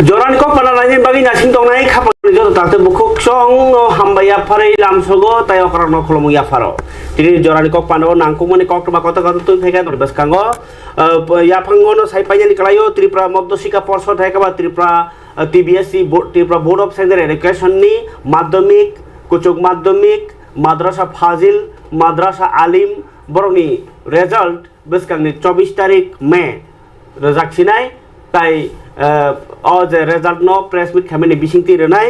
Joran kok pada lainnya bagi nasi tongnai kapan jauh tak terbukuk song hamba ya pare lam sogo tayo karena kalau mau ya faro. Jadi joran kok pada nangkung mana kok rumah kota tuh mereka berbes kanggo ya pangono saya panjang di kelayo tripra motor sika porso saya kabar tripra Tbse tripra board of secondary education ni madhamik kucuk madhamik madrasah fazil madrasah alim boroni result bes kang ni 24 tarik Mei rezak sinai tai যে result ন press meet Khamenei বিসিংতি রেনাই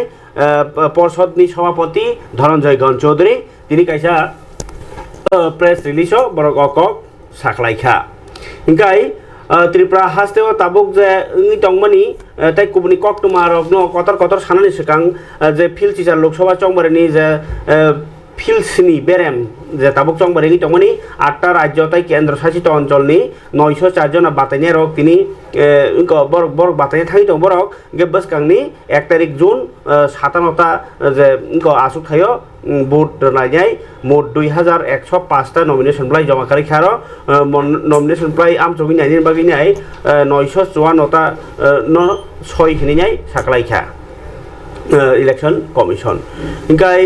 পর্ষদনি সভাপতি ধনঞ্জয় গণ চৌধুরী তিনি কাইসা press রিলিজও বড় cock সাখলাইখা Inkai Tripura হাসতেও তাবুক যে ইংনি টংমানি তাই কুবনি cock তোমার কতর কতর সানানি সেকাং যে ফিল টিচার লোকসভা চংবারেনি যে ফিলসনি বেরেম যে তাবুক চংবারেনি টংমানি 8টা রাজ্য তাই কেন্দ্রশাসিত অঞ্চলনি 904 জন বাতাইনে রক তিনি বরক বরক বাতাইনে থাকি দं বরক गेबस कांगनि 1 तारिख जुन 57টা যে আসুক থাयो ভোট রাইনাই মোট 2105টা নমিনেশন প্লাই জমাকারী খার নমিনেশন প্লাই আমচগি নাইনি বাগিনাই 954টা 6 হিনিনাই সাকলাইখা ইলেকশন কমিশন ইনকাই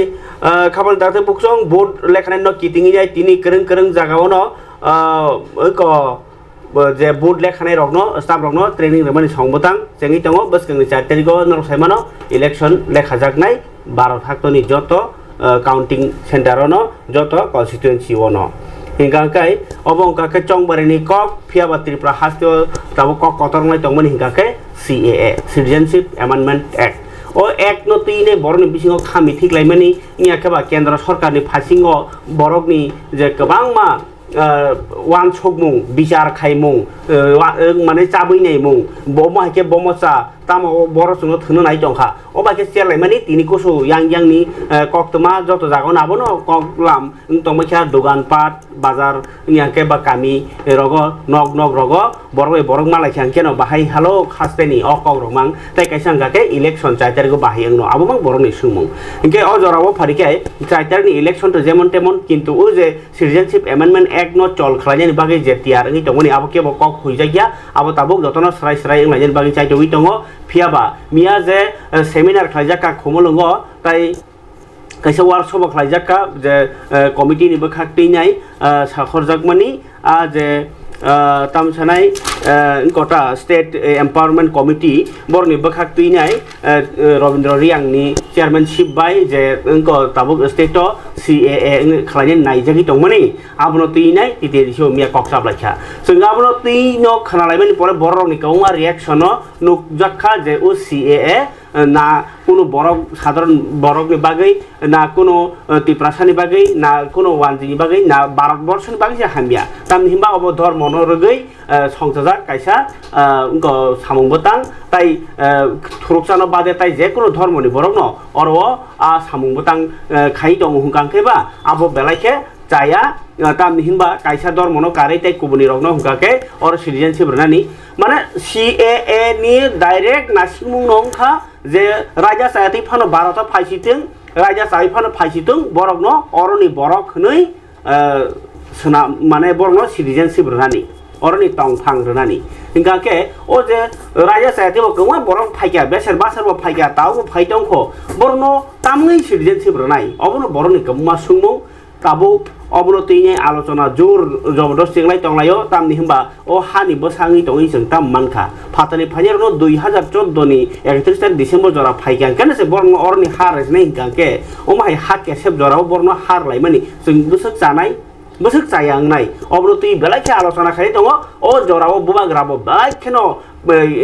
খাবার দাতে বুকসং ভোট লেখানে ন কিটিংই যাই তিনি করং করং জাগাওনো যে ভোট লেখানে রগ্ন স্টাফ রগ্ন ট্রেনিং রেমানি সংবতাং চেঙ্গি দङ বসকंनि 4 तारिख नरसाइमानो इलेक्शन लेखा जागनाय 12 थाक्तनि যত काउंटिंग सेंटारनो যত कन्स्टिट्युएंसी वनो हिंगाकै अबंकाके चंगबारिनि कक फियाबा त्रिपुरा हास्तियो ताबो कक कतरनाय दंमोन हिंगाके CAA सिटिजेनशिप एमेंडमेंट एक्ट ओ एक नतीने बरनि बिसिङाव खामि थिगलायमानि इयाखेबा केन्द्र सरकारनि फासिङाव बरकनि जे गोबांमा वान सकमुं बिचार खायमुं माने चाबैनाय मुं बमाके बमचा तामा बर सुनो थनो नाय दंखा अबाके सेलायमानि तिनि कोसो यांगयांगनि कक्तमा जत जागोन आबोनो ककलाम तमखा दোকানপাট बाजार इयाके बा कामी रग नग नग रग बरवे बरक मालाय खांकेनो बाहाय हालो खासपेनि अकक रमां ताय कायसांगाके इलेक्शन 4 तारिख बाहायनो आबोबां बरनि सुमुं इनके अजरावो फारिकाय 4 तारिखनि इलेक्शन तो जेमन तेमन किन्तु ओ जे सिटिजेनशिप एमेंडमेंट एक्ट न चल खालायनि बागै जे तियार नि दंगनि आबोके कक हुइजागिया आबो ताबुक जतन सराय सराय इंलायनि बागै चाइटोइ दङ फियाबा मिया जे सेमिनार खालायजाका खुमलंग ताय कैसे वर्कशॉप खालायजाका जे कमिटी नि बखाक्तिनाय साखरजाकमानि आ जे तामसानाय इनकटा स्टेट एम्पावरमेंट कमिटी बरनि बखाक्तिनाय रविन्द्र रियांगनि चेयरमैनशिप बाय जे इनको ताबुक स्टेट CAA खालायनि नायजागि दंमोनि आबनो तिनाय तितेरिसो मिया कक्साबलायखा जों आबनो तिनो खानालायमानि परे बररनि कौमा रिएक्शन नुकजाखा जे ओ CAA ना कोनो बरक साधारण बरकनि बागै ना कोनो तिप्रासानि बागै ना कोनो वानजिनि बागै ना भारतवर्षनि बागै जे हामिया तामनि हिमबा अब धर्म नरगै संसाजा कायसा उनको सामुंबतां ताई थुरुकसानो बादे ताई जे कोनो धर्मनि बरक न अरव आ सामुंबतां खाइ दङ हुंकांखेबा आबो बेलायखे जाया तामनि हिमबा कायसा धर्मनो कारै ताई कुबुनि रगनो हुंकाके और सिटिजेनशिप रनानि माने CAA नि डाइरेक्ट नासिमुं नंखा जे राजा सायाति फानो भारत फाइसिथिं राजा साइ फानो फाइसिथिं बरकनो अरनि बरक नै सना माने बरकनो सिटिजेनशिप रनानि अरनि तंफां रनानि हिंगाके ओ जे राजा सायाति बकमा बरक फाइका बेसर बासरबो फाइका तावबो फाइतंखो बरनो तामै सिटिजेनशिप रनाय अबनो बरनि कम्मा सुंमुं ताबो अबनो तिने आलोचना जोर जबरदस्ती लाई तंलायो तामनि हिमबा ओ हानि बसाङि तङि जों ताम मानखा फातानि फाइनेरनो 2014 नि 31 डिसेम्बर जरा फाइकां केनसे बरनो अरनि हार नै गांके ओ माय हाके सेब जराव बरनो हार लाइमानि जों बोसक जानाय बोसक जायांनाय अबनो ति बेलायखे आलोचना खाय दङ ओ जराव बुबाग्राबो बायखेनो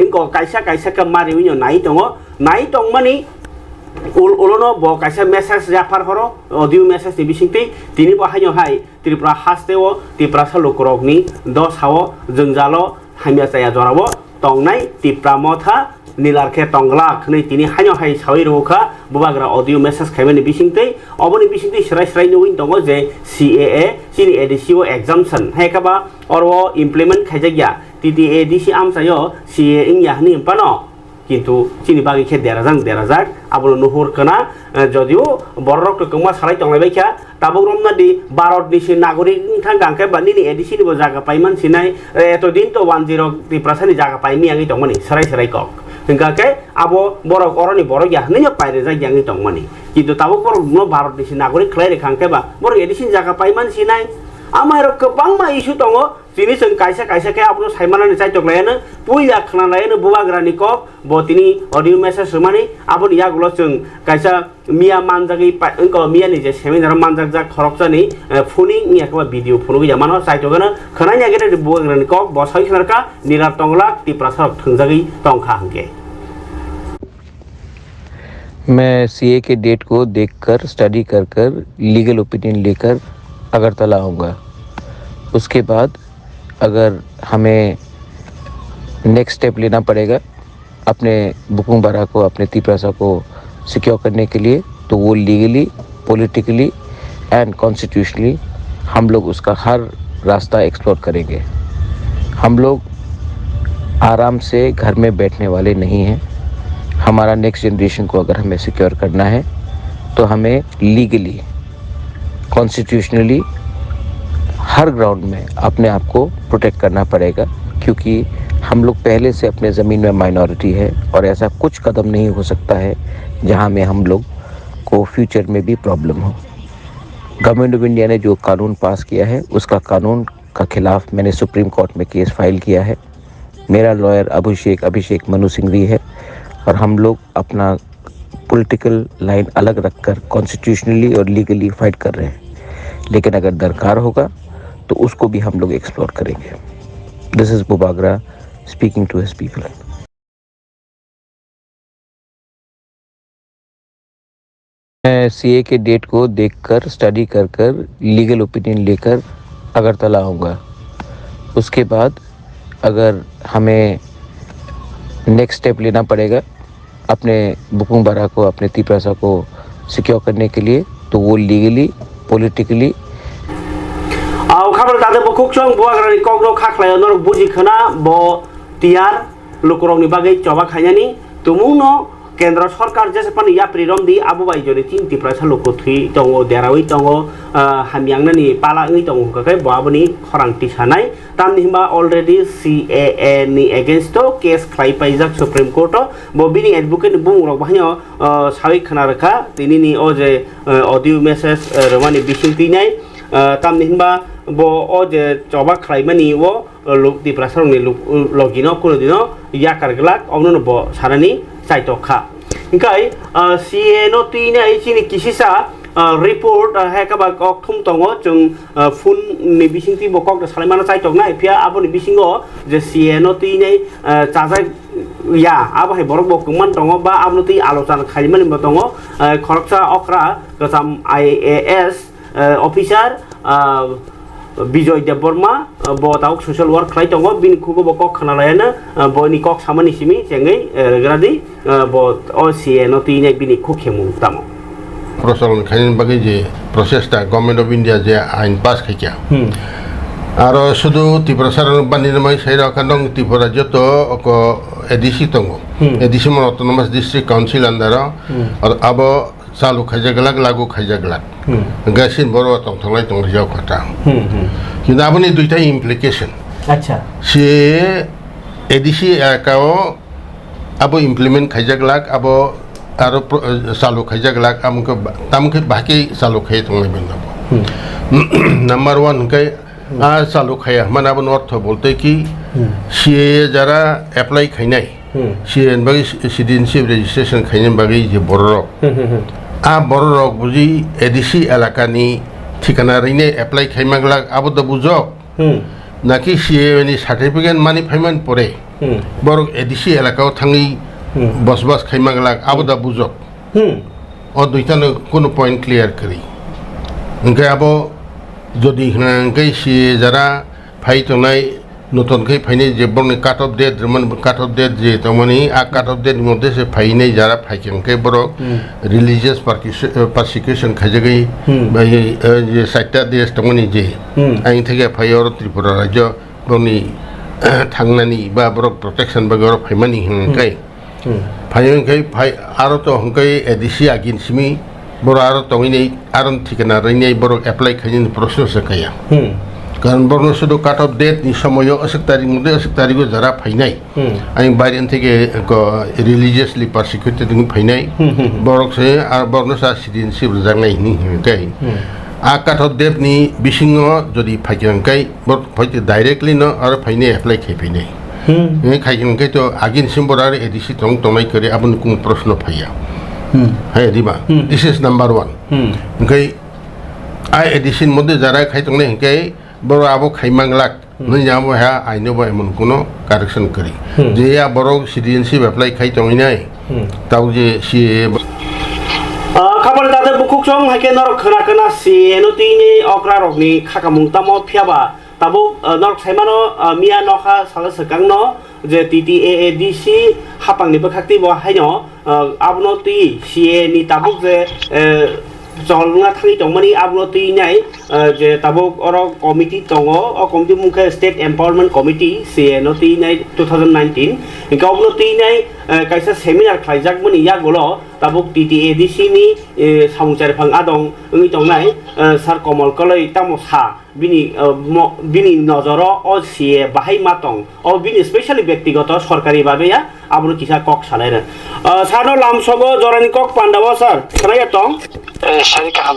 इनको कायसा कायसा का मारिविनो नाय दङ मानि उलोनो ब कायसा मेसेज जाफार हरो ऑडियो मेसेज नि बिसिंति तिनि बाहायनो हाय त्रिपुरा हास्तेओ तिप्रासा लोकरगनि 10 हाव जोंजालो हामिया जाया जरावो तंगनाय तिप्रा मथा नीलारखे तंगला खनै तिनि हायनो हाय सावै रोखा बुबाग्रा ऑडियो मेसेज खायमानि बिसिंति अबनि बिसिंति सराय सराय नोविन दङ जे CAA सिनि एडिसिओ एग्जाम्पशन हायकाबा अरव इमप्लिमेंट खायजागिया TTADC आमसायो CAA इंया हनि पानो किन्तु चिनि बागै खे देराजाक आबो नुहुर कना जदिও बररक कमा साराय तंलायबायखा ताबुरमनादि भारतनि नागरिक थां गांखे बानिनि एडिसि नि जागा पाइमान सिनाय एतदिन तो 10 तिप्रासानि जागा पाइमि आंनि दंमोन सराय सराय कक hingga ke abo borok oroni borok ya hanya paire ja yangi tongmani কিন্তু তাবো borok no Bharat ni nagorik khlai rekhangke ba borok edisin jaga paiman sinai amai rok kebangma isu tongo tini जों kaisa kaisa ke abno saimanani chaitok layana puila khna layana Bubagra ni kok bo tini audio message rumani aboni yagulo जों kaisa mia manjagi engko mia ni je seminar manjak jak khorokjani phuni ni ekba video phunu ya mano chaitokana khnanya gere Bubagra ni kok bo sai khnarka nilar tongla tiprasarok thungjagi tongkha hangke मैं CA के date को देखकर study कर कर legal opinion लेकर अगरतला आऊँगा। उसके बाद अगर हमें नेक्स्ट स्टेप लेना पड़ेगा अपने बुकुंबारा को अपने तिप्रासा को सिक्योर करने के लिए तो वो लीगली पॉलिटिकली एंड कॉन्स्टिट्यूशनली हम लोग उसका हर रास्ता एक्सप्लोर करेंगे। हम लोग आराम से घर में बैठने वाले नहीं हैं। हमारा नेक्स्ट जनरेशन को अगर हमें सिक्योर करना है तो हमें लीगली कॉन्स्टिट्यूशनली हर ग्राउंड में अपने आप को प्रोटेक्ट करना पड़ेगा क्योंकि हम लोग पहले से अपने ज़मीन में माइनॉरिटी है और ऐसा कुछ कदम नहीं हो सकता है जहां में हम लोग को फ्यूचर में भी प्रॉब्लम हो। गवर्नमेंट ऑफ इंडिया ने जो कानून पास किया है उसका कानून का खिलाफ मैंने सुप्रीम कोर्ट में केस फाइल किया है। मेरा लॉयर अभिषेक मनु सिंघवी है और हम लोग अपना पॉलिटिकल लाइन अलग रखकर कॉन्स्टिट्यूशनली और लीगली फाइट कर रहे हैं, लेकिन अगर दरकार होगा तो उसको भी हम लोग एक्सप्लोर करेंगे। This is Bubagra speaking to his people. मैं सीए के डेट को देखकर स्टडी कर कर लीगल ओपिनियन लेकर अगरतला आऊँगा। उसके बाद अगर हमें नेक्स्ट स्टेप लेना पड़ेगा अपने बुकुंबारा को अपने तिप्रासा को सिक्योर करने के लिए तो वो लीगली पॉलिटिकली खबर दादे बकुकसं Bubagra ni kok no khaklai no buji khana bo tiar lukurong ni bagai coba khanyani tumuno केंद्र सरकार जैसे पन या प्रिरम दी आबो बाई जने तीन तिप्रासा लोको थुई तंगो देरावै तंगो हामियांगनानि पालाङै तंगो ककै बाबनि खरांति सानाय तामनि हिमा अलरेडी सीएए नि अगेंस्ट केस क्लाइ पाइजाक सुप्रीम कोर्ट बो बिनि एडवोकेट बुंग्रक बाहायो सावै खनारखा तिनिनि अजे ऑडियो मैसेज रमानि बिसिं तिनाय तामनि हिमा बो अजे चबा खलाइमानि वो लोक तिप्रासारनि लगिनो कुनदिनो याकारगलाक अमनो बो सारानि साइटोखा इंकाय सीए नो तीने इचिनि किसिसा रिपोर्ट हेकाबा कथुम तंगो जों फुन नि बिसिंति बकक सालायमाना साइटोकना इफिया आबोनि बिसिंगो जे सीए नो तीने चाजा या आबहाय बरक बकमान तंगो बा आबनो ती आलोचना खालिमानि बतंगो खरकसा अक्रा गसाम IAS officer Bijoy Deborma botauk social work khai tongo bin kugo bokok khanalayana boni kok samani simi jengai gradi bot osie noti ne bini kukhemu tamo prosalon khain bagi je process ta government of India je ain pass khaikya aro sudu tiprasaran baninamai saira kanong tipura joto ko edisi tongo edisi mon autonomous district council andara और अब चालू खाइजागलाक लागू खाइजागलाक गासिन बरो तंगथंलाय तंगरियाव खता किन्तु आबनि दुइटा implication अच्छा से एडिसी एकाओ अब इम्प्लीमेंट खाइजागलाक अब आरो चालू खाइजागलाक आमको तामके बाकी चालू खाइ तंगलाय बिन्दबो नंबर 1 के आ चालू खाया मानाबो अर्थ बोलते कि सीए जरा अप्लाई खाइनाय सीए बागै सिटिजनशिप रेजिस्ट्रेशन खाइनाय बागै जे बररक आ बररक बुझी एडिसी एलाकानि ठिकाना रैने एप्लाई खाइमागलाक आबो द बुझक नाकि सीए नि सर्टिफिकेट मानि फाइमान परे बरक एडिसी एलाकाव थाङै बसबास खाइमागलाक आबो द बुझक अ दुइटानो कोनो पॉइंट क्लियर करी ओंखाय आबो जदि हनांगै सीए जरा फाइतनाय नतन के फाइने जे बरनि cut of death Raman cut of death J तमनि uh cut of death मते से फाइने जरा फाइकें के बरो रिलीजियस परसिक्यूशन खाजगै बाय जे साइटा देश तमनि जे आइन थेगे फायर त्रिपुरा राज्य बरनि थांनानि बा बरो प्रोटेक्शन बगर फाइमानि हंकै फाइनकै फाइ आरो तो हंकै एडिसी आगिनसिमी बरो आरो तंगिनै आरन ठिकाना रैनै बरो एप्लाई खाइनि प्रोसेस सकाया কারণ বর্ণ শুধু কাট অফ ডেট নি সময়ও অসুক তারিখ মধ্যে অসুক তারিখও যারা ফাইনাই আমি বাইরে থেকে রিলিজিয়াসলি পারসিকিউটেড ফাইনাই বরকসে আর বর্ণসা সিটিজেনশিপ জানাই নি হিমকাই आ काठ देव नि बिसिङ जदि फाइखांखाय फाइते डाइरेक्टली न आरो फाइने एप्लाई खाइफैनाय खाइखांखाय तो आगिन सिम्बर आरो एडिसि तंनाय करे आबुन कुन प्रश्न फाइया हाय दिबा दिस इज नंबर 1 ओंखाय आ एडिसन मध्य जारा खाइतंनाय हिंखाय बर आबो खाइमांगलाक नों जाबो हा आइनोबो एमन कुनो कारेक्शन करी जे आ बर सिटिजनशिप एप्लाई खाइतंनाय ताव जे सि खाबर दादे बुकुक सं हाके नरक खोना सि एनुतिनि अक्रा रकनि खाकामुं तामो फियाबा ताबो नरक साइमानो मिया नखा साला सकांनो जे TTAADC हापांनिबो खाक्ति बो हायनो आबनो ति CA नि ताबुक जे जलना थांनि दंमानि आबनो ति नाय जे ताबुक अरो कमिटि दंगो अ कमिटि मुखे स्टेट एम्पावरमेंट कमिटि CA नो ति नाय 2019 गावनो ति नाय कायसा सेमिनार खाइजाकमोन यागोलो ताबुक TTADC नि सामुचार फां आदं ओंनि दंनाय सार कमल कलै तामो सा बिनि नजर अ CA बाहाय मातं अ बिनि स्पेशली व्यक्तिगत सरकारि भाबेया आबनो किसा कक सालायनो सारनो लामसबो जरानि कक पान्डाबो सार खोनाया दं सारिकाम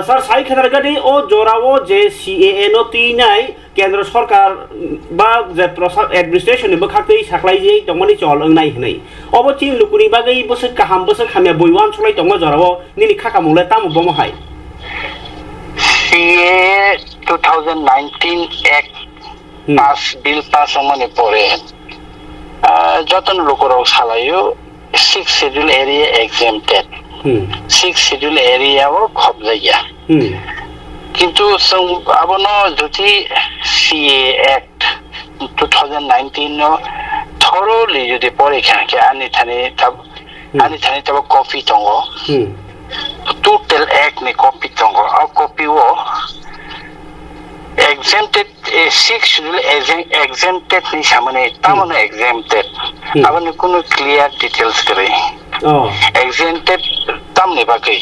सर साइ खेदारगादि ओ जोरावो जे CAA नो तिनाय केंद्र सरकार बा जे प्रशासन एडमिनिस्ट्रेशन नि बखाखै साख्लाय जे दंमानि चल ओंनाय हनै अबो चिन लुकुनि बागै बोसो काहाम बोसो खामिया बयवान सलाय दंग जोरावो निनि खाका मुंले तामु बमहाय CAA 2019 act pass bill pass होमने परे जतन लोकराव सालायो 6 schedule area exempted 6 schedule area वो खबजाया किंतु जों आबनो जुति CA एक्ट 2019 नो थोरोली जुदि परीक्षा के आनि थाने तब कॉपी दंगो टोटल एक्ट नि कॉपी दंगो आ कॉपी वो exempted 6 schedule exempted नि सामने तामनो exempted आबनो कुनो क्लियर डिटेल्स करे exempted तामने बागै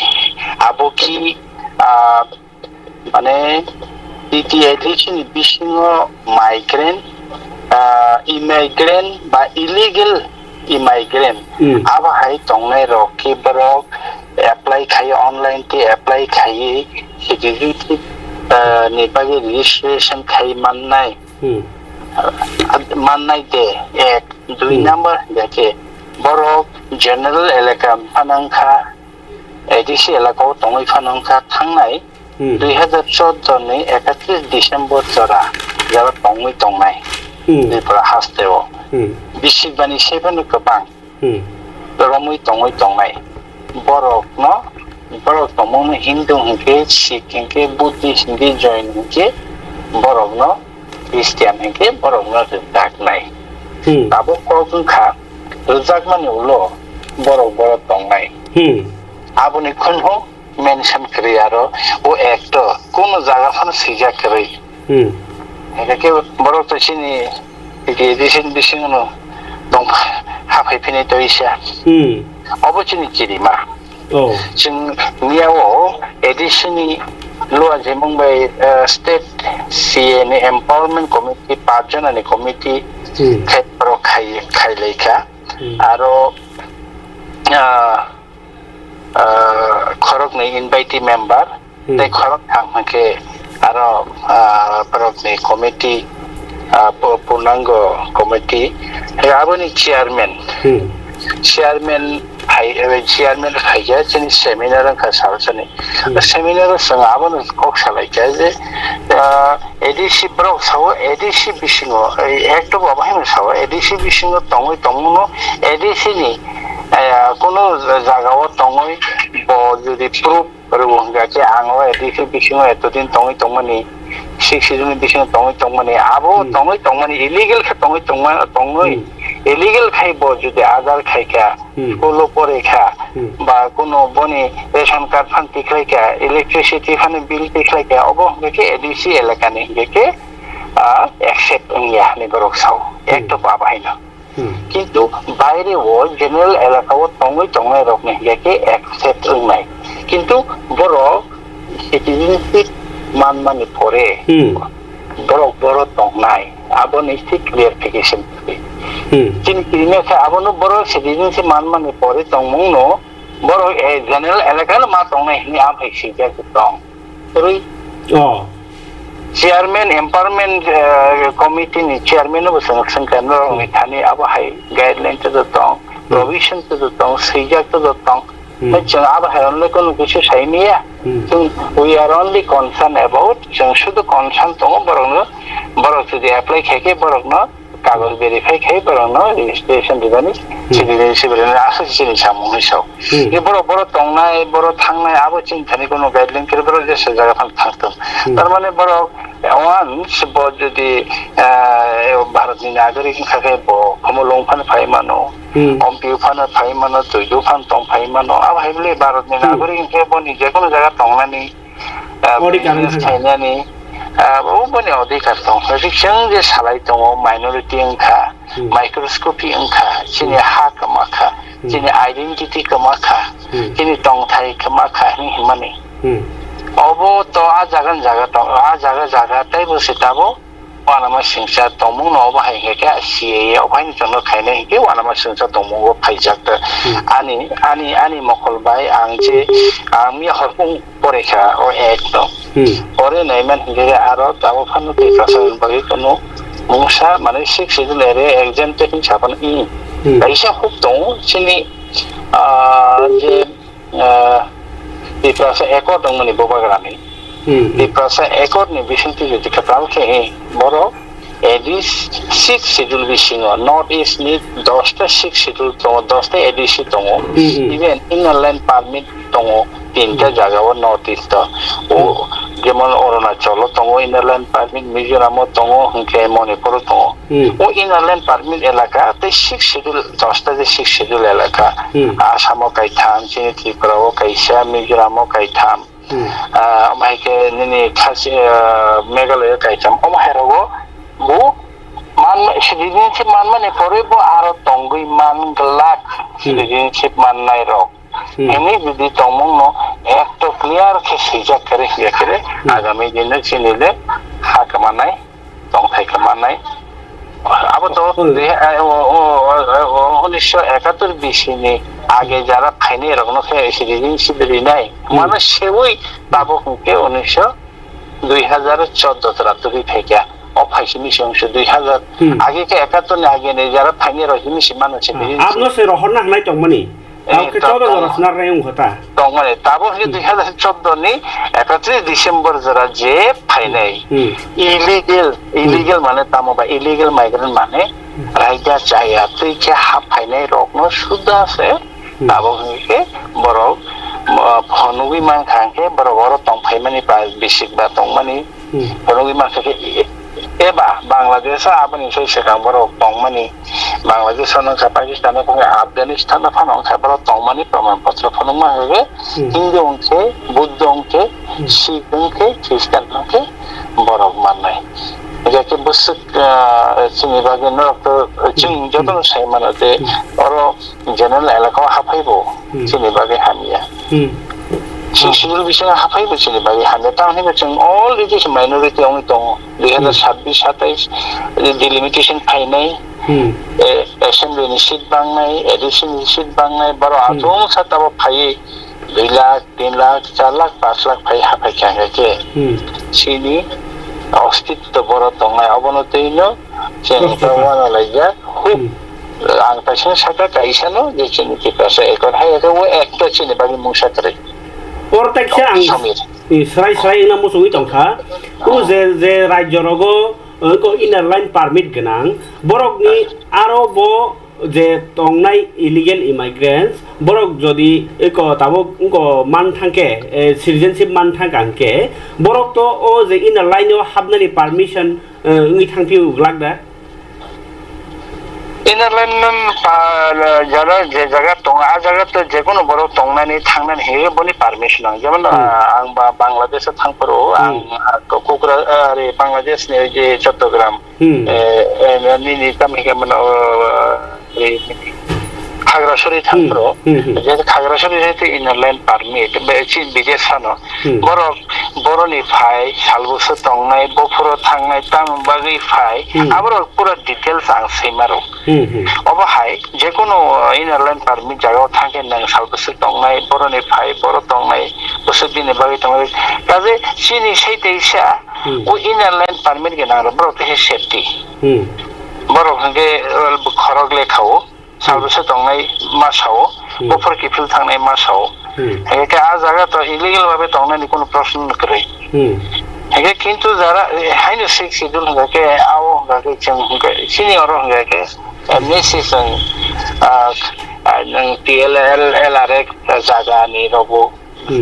आबो की माने TTADC नि बिसिङो माइग्रेन्ट इमाइग्रेन्ट बा इलिगल इमाइग्रेन्ट अब हाय तंनाय रकि बरक एप्लाई खाय ऑनलाइन ते एप्लाई खाय सिटिजनशिप नि बागै रेजिस्ट्रेशन खाय माननाय दे एक 2 नंबर जाके बरक जनरल एलेका फानांखा एडिसि एलाकाव तंनाय फानांखा थांनाय 2014 नि 31 डिसेम्बर जरा जाबा तंनाय बेफोर हास्तेव बिसिबानि सेभेन गोबां रमै तंनाय बरक तमनो हिंदू हिंके सिख हिंके बुद्धिस्ट हिंके जैन हिंके बरक न क्रिस्टियान हिंके बरक न दागनाय ताबो कखा रजाकमानि उलो बरक तंनाय आबुनि खुनहो मेंशन करे आरो वो एक्ट कोनो जागा फन सिजा करे एके बरक तो सिनि एडिसन बिसिङनो दं हाफायफिने तो इसा अबचिनि किरिमा जों नियाव एडिसननि लआ जे मुंबाइ स्टेट CA नि एम्पावरमेंट कमिटि 5 जनानि कमिटि खेतरो खायलायखा आरो खरक नि इनभाइटी मेंबर ते खरक थांके आरो खरक नि कमिटि पूर्णांग कमिटि आबोनि चेयरमैन हाइया जोंनि सेमिनार का सालसनि सेमिनार जों आबोनो कक सालायखा जे एडिसि ब्रक साव एडिसि बिसिङो एक्ट बाहायनो साव एडिसि बिसिङो तंनो एडिसि नि कोनो जागाव तंगै जुदि प्रूफ रोंगाके आङो एडिसि बिसिङो एतदिन तंगै 6 सिजन बिसिङो तंगै आबो तंगै इलिगल के तंगै इलिगल खाइबो जुदि आधार खाइका स्कुल परेखा बा कोनो बनि रेशन कार्ड फान तिखलाइका इलेक्ट्रिसिटी फान बिल तिखलाइका अबो के एडिसि एलाकानि के एक्सेप्ट इंडिया नि बरक साव एक्ट बाहायनो किंतु बाहरे वो जनरल एलाकाव तंगै रकनि के एक्सेप्ट इंनाय किंतु बरक सिटिजनशिप मानमानि परे borok tongnai aboni si clarification chini kirine kha abono borok citizenship manmani pore tongmung no borok general elaka ma tongnai ni apai sija tong rui chairman empowerment committee ni chairman no sanction kanro ni thani abo hai guideline to tong provision to tong sija to tong Macam apa hal ni kalau kisah saya ni ya, we are only concerned about, jangan sudah concern tunggu barang tu dia apply keke barang no, kagus verify keke barang no, registration di mana, citizenship di mana, asal sini sama misal. Ini barang tongnai, barang thangnai, apa cinta ni kalau guideline kira barang je sejaga pan thangtum. Termane barang one sebab jadi Bharat ni nagerik kake bo, Kupulung pan fai mano. Ompiu fan fai mano, tuju fan tong fai mano. Ab hebli Bharat ni nagerik ke bo ni jekono jaga tongna ni, China ni, bo ni odikar tong. Jadi ceng je salai tong minority engka, microscopy engka, cini hak maka, cini identity kemaka, cini tong thai kemaka ni himani. Obo to jaga tai bo sitabo wana ma singsa tomung no ba hai ke sia o bhain jono khaine ke wana ma singsa tomung go phaijak ta ani mokol bai angje ami horpung porekha o ek to ore naiman ge aro tabo phanu ti prasan bagi kono mungsa mane sik sidlere exam taking chapan i kaisa hup tong chini je Tiprasa ekor dong ni Bubagra ni. Tiprasa ekor ni bisinti jadi kapal ke borok. Edis 6 schedule bisingo. North East ni 10 6 schedule tongo 10 edisi tongo. Even inland permit tongo 3 jaga o North East to. O যেমন Arunachal tongo inland permit Mizoram tongo হংকে Manipur tongo. O inland permit এলাকা তে 6 schedule 10 যে 6 schedule এলাকা আসামও কাইথাম চিনি ত্রিপুরাও কাইসা মিজোরামও কাইথাম আমাইকে নিনি খাসি Meghalaya কাইথাম আমাহেরগো bu man citizenship man mane pore bo aro tongui man glak citizenship man nai rok ini যদি tongmung no ekto clear ke sijak kare kare agami dinne chinile hakamanai tongthai kamanai abo to 1971 bisini আগে যারা ফাইনে রকম citizenship Rinnai মানে সেবই পাবো হুকে 2014 রাত্রি থেকে অফাইসিনি সংস 2000 আগে কে 71 নে আগে নে যারা ফাইনে রহিমি সীমান আছে আপনো সে রহনা নাই তংমানি তাকে 14 রসনা রায়ং হতা তংমানি তাবো 2014 নি 31 ডিসেম্বর যারা যে ফাইনাই ইলিগেল মানে তামবা ইলিগেল মাইগ্রেন্ট মানে রাইগা চাইয়া তুই কে হাফ ফাইনাই রকনো সুদা আছে তাবো কে বড় ফনুগি মান খাকে বড় বড় তংফাইমানি প্রায় বেশি বা তংমানি ফনুগি মান খাকে এবা বাংলাদেশ আপনি সেই সেখান বড় তংমানি বাংলাদেশ নংসা পাকিস্তান এবং আফগানিস্তান ফানং খাবার তংমানি প্রমাণপত্র ফনুমা হবে হিন্দু অংশে বুদ্ধ অংশে শিখ অংশে খ্রিস্টান অংশে বড় মাননাই যাকে বস চিনি বাগে নরক চিং যত সাই মানতে অর জেনারেল এলাকা হাফাইব চিনি বাগে হামিয়া শিশুর বিষয়ে হাফাইব চিনি বাগে হামিয়া তাহলে जों অলরেডি মাইনরিটি অংশ দङ 2026 27 ডিলিমিটেশন ফাইনাই এসেম্বলিनि সিট बांनाय এডিশনাল সিট बांनाय বড় আজং সাতাব ফাই 2 লাখ 3 লাখ 4 লাখ 5 লাখ ফাই হাফাই খাঙ্গে সিনি অস্তিত্ব বড় তংনাই অবনতিন চেংটাওয়ানা লাইয়া খুব আং পাইছেন সাকা কাইসানো যে চিনি টিপ্রাসা একর হাই এটা ও একটা চিনি বাগি মুসাতরে প্রত্যেকটা আং স্রাই না মুসুই তংখা ও যে রাজ্য রগো ko inner line permit genang borok ni aro bo je tongnai illegal immigrants borok jodi eko tabo ko man thangke citizenship man thangke borok to o je inner line o habnani permission ngi thangpi uglakda inner line jara je jaga tonga jaga to je kono borok tongnani thangnan he boni permission ang jemon ang bangladesh thangporo ang kokra are bangladesh ne je chottogram ni kami ke mano Khagrachari থাকবো যে খাগড়াছড়ি যেহেতু inner line permit বিদেশ সানো বড়নি phi সালবুসো টংনাই বফুর থাংনাই তামবাগি phi আবার পুরো details আং সেইমারো অবহাই যে কোনো ইনার লাইন পারমিট জায়গায় থাকে না সালবুসো টংনাই বড়নি ফাই বড় টংনাই বসে দিনে বাগি টংনাই কাজে চিনি সেইটাইসা ও ইনার লাইন পারমিট গেনা বড় থেকে সেফটি বড় ভাগে খরগ লেখাও সালবুসো টংনাই মাসাও বফর কিফিল থাংনাই মাসাও একে আ জায়গা তো ইলিগাল ভাবে টংনাইনি কোনো প্রশ্ন করে একে কিন্তু যারা হাইনো সিক শিডিউল হঙ্গাকে আও হঙ্গাকে जों सिनि अर हंगाके मेसेज जों PLL LRX जागानि रबो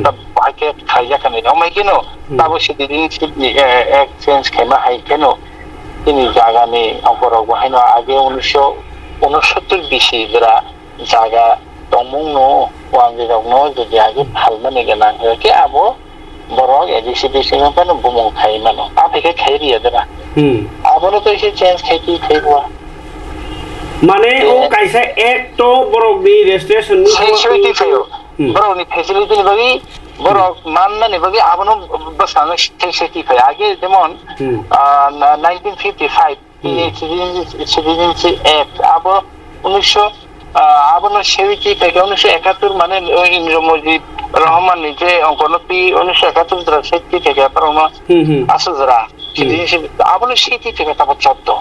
तब बाके खाइजा कने ओमाय केनो ताबो सिदिदिन सिदनि एक्सचेंज खेमा हाय केनो तिनि जागानि अंकरक बाहायनो आगे 1969 बिसि जरा जागा दंमुंनो वांगिरकनो जुदि आगे फालमाने गोनां के आबो बरक एडिसिबिसिन पण बुमं खाइमानो आफेके खाइरिया दरा आबोनो तो इसे चेंज खाइति खाइबो माने ओ काइसा एक तो बरकनि रेजिस्ट्रेशन फेसिलिटी फायो बरकनि फेसिलिटी नि बागै बरक माननानि बागै आबोनो बसानो फेसिलिटी फायो आगे जेमन 1955 सिटिजेनशिप एक्ट आबो 1900 आबोनो सेविटी फायो 1971 माने इंद्रमजी रहमान निजे अंकनपि 1971 जरा सेति থেকে परनो আসো जरा सिटिजेनशिप आबोनो सेति থেকে তারপর 14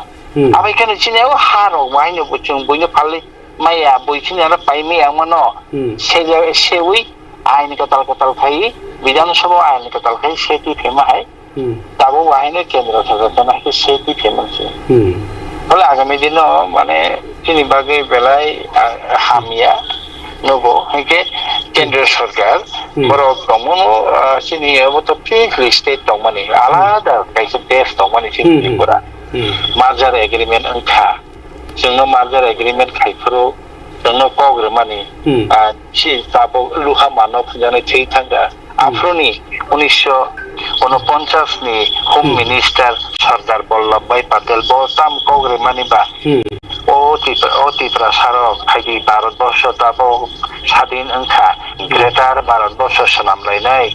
आबै केन चिनेও हारो माइनो बुचुं बयनो फालि माया बयसिनि आरो पाइमे आमनो सेउइ आइन कताल खाइ विधानसभा आइन कताल खाइ सेति फेमा है ताबो वाहिने केन्द्र सरकारना सेति फेमा छे হলে আগামী দিনও মানে চিনি বাগে বেলায় হামিয়া নবো হেকে কেন্দ্রীয় সরকার বড় কমনো চিনি অবতো পিক লিস্টে দংমানি আলাদা কাইছে দেশ দংমানি চিনি ত্রিপুরা মার্জার এগ্রিমেন্ট ওইখা जोंनो मार्जार एग्रीमेंट खाइफोरो जोंनो कग्रमानि सि ताबो लुहा मानव फुजाने थै थांगा आफ्रोनि 1949 नि होम मिनिस्टार सरदार बल्लभ भाई पटेल बोताम कग्रमानि बा ও ত্রিপ্রাসারক থাকি ভারতবর্ষ তাবো স্বাধীন ওংখা গ্রেটার ভারতবর্ষ সামলাयनाय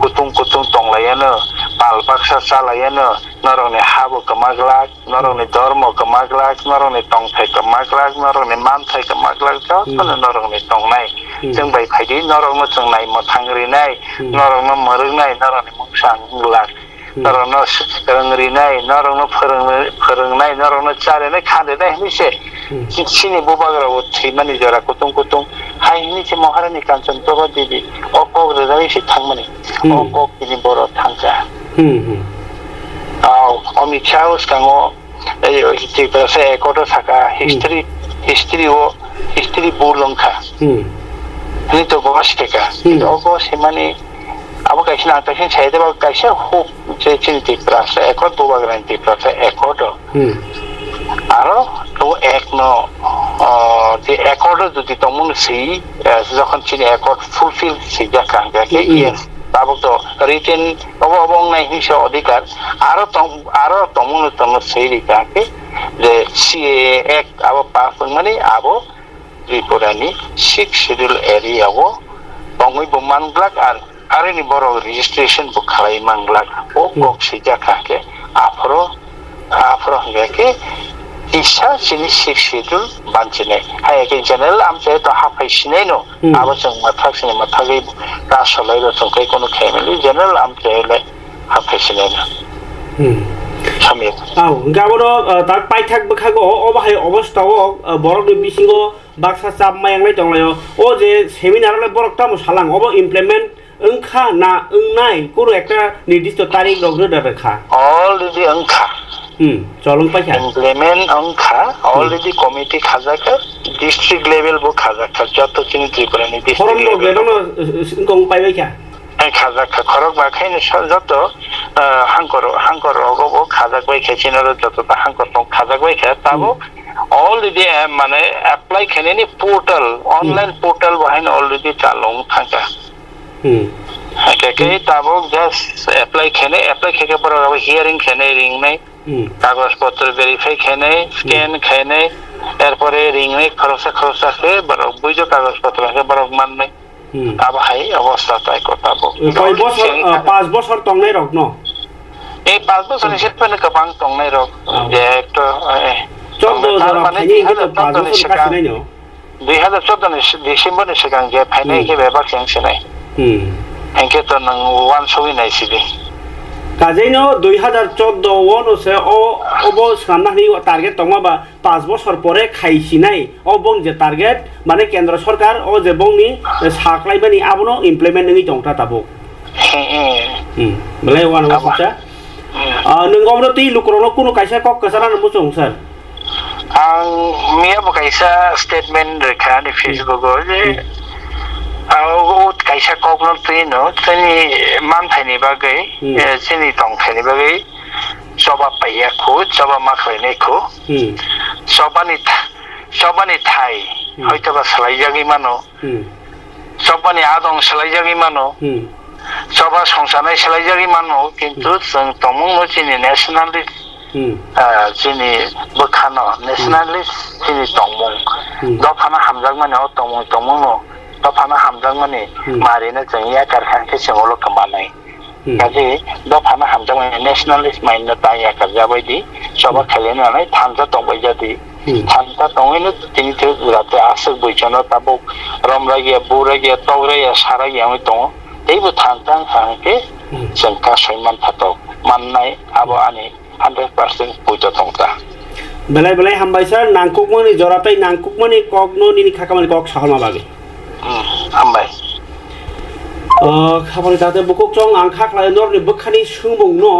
কুতুং কুতুং টংলাयानो পালবাক্সা চালাयानो नरंनि हाबो कमाग्लाक नरंनि धर्म कमाग्लाक नरंनि टंथाय कमाग्लाक नरंनि मानथाय कमाग्लाक जखनो नरंनि टंनाय जों बाय फायदि नरंनो जोंनाय मथांग्रिनाय नरंनो मरंनाय नरंनि मुंसांग्लाक नरंनो रोंरिनाय नरंनो फोरोंनाय नरंनो चारेनाय खादेनाय हिसे सिनि बुबाग्राव थैमानि जरा कुतुं कुतुं हाय हिसे महारानी कांचनप्रभा देवी अकग रेजाय से थांमानि अकग तिनि बर' थांजा अमित शाह उसकाङो तिप्रासा एकट' थाका हिस्ट्री बुरलंखा नि तो गस टेका अगस हिमानि अब कैसे आता है शायद अब कैसे हो जे चिंती प्रास एकट बुबाग्रानि तिप्रासा एकट आरो तो एक न যে একর্ড যদি তমন সেই যখন চিনি একর্ড ফুলফিল সেই দেখা দেখে ইয়েস তাবো তো রিটেন অবং নাই হিসা অধিকার আরো তমন সেই রিকাকে যে সিএ এক আবো পাস মানে আবো ত্রিপুরানি 6 শিডিউল এরিয়াও বঙ্গই বমানগ্লাক আর আরেনি বড় রেজিস্ট্রেশন বু খালাই মাংলাক ও কক সেই জায়গাকে আফরো হঙ্গাকে इच्छा सिनि 6 शिड्यूल बानचिने हाय के जनरल आमचे तो हाफाइसिनै नो आबो जों माथाक्सिनि माथागै रासलाय रसंकै कोनो खेमेलि जनरल आमचे हाफाइसिनै नो सामिय गाबोनो ताक पाइथाक बखागो अबाहाय अवस्थाओ बरकनि बिसिङो बाक्सा चापमायांलाय दंलायो ओ जे सेमिनारलाय बरकटा मसालां अबो इमप्लिमेन्ट ओंखा ना ओंनाय कोनो एकटा निर्दिष्ट तारिख रगनो दरखा अलरेडी ओंखा चलुं पाइखा इमप्लिमेंट ओंखा अलरेडी कमिटी खाजाखा डिस्ट्रिक्ट लेवल बो खाजाखा जत चिनि त्रिपुरानि डिस्ट्रिक्ट लेवल गं पाइबायखा खाजाखा खरक बाखायनो जत हांकर रगबो खाजाकबाय खेचिनर जत हांकर तं खाजाकबायखा ताबो अलरेडी माने एप्लाई खेनेनि पोर्टल ऑनलाइन पोर्टल बाहायनो अलरेडी चालुं थांगा के ताबो जस्ट एप्लाई खेके पर हियरिंग खेने रिंगनाय कागज पत्र वेरीफाई खेने स्कैन खेने এরপরে রিং রে খরচা বরক বুঝো কাগজপত্র বরক মাননে আবহাই অবস্থা তাই কথাবো কয় বছর 5 বছর টংনাই রক ন এই 5 বছর হিসেবে গোবাং টংনাই রক যে একটা 14 জরা ফাইনি হলো 5 বছর কাছিনাই ন 2014 ডিসেম্বরের সিগাং যে ফাইনাল কে বেবা খেংছেনাই এনকে তো নং ওয়ান সবই নাইছিলি কাজেইনো 2014 ওনসে অবো সামনানি টার্গেট তমাবা 5 বছর পরে খাইছিনাই অবং যে টার্গেট মানে কেন্দ্র সরকার ও যে বংনি সাকলাইবানি আবনো ইমপ্লিমেন্ট নি টংটা তাবো বলে ওয়ান ওয়াসা नोंगोमनो ती लुकरोनो कुनो कायसा कक कसारा नमु सर आं मिया बकायसा स्टेटमेंट रेखा नि फेसबुक जे आउ कायसा ककनो तिनो तनि मान थाइनि बागै सिनि तंग थाइनि बागै सबा पाइया खु सबा माखलाइने खु सबानि थाइ हयतोबा सलाइजागि मानो सबानि आदं सलाइजागि मानो सभा संसारनाय सलाइजागि मानो किन्तु जों तमुंनो जोंनि नेशनालिस्ट जोंनि बोखानो नेशनालिस्ट जोंनि तमुं दफाना हामजाग माने तमुंनो दफाना हामजाग माने मारैनो जों या कारखानखे जोंल' कमानाय काजे दफाना हामजाग माने नेशनालिस्ट माइन्ड ताया करजाबायदि सभा खेलेनानै थांजा तंबायजादि थांजा तंगैनो तिनि थो जाते आसक बैचनो ताबो रमरागिया बुरागिया तौरागिया सारागिया दङ तेबो थांथां हांके जोंका सयमान थाथौ माननाय आबो आनि 100% पुजो थंता बेलाय बेलाय हामबाय सर नांकुकमनि जरातै नांकुकमनि कगनो निनि खाखामानि कग साहलमा बागे हामबाय खामानि दाते बुकक जं आं खाख्लाय नरनि बखानि सुंबुंनो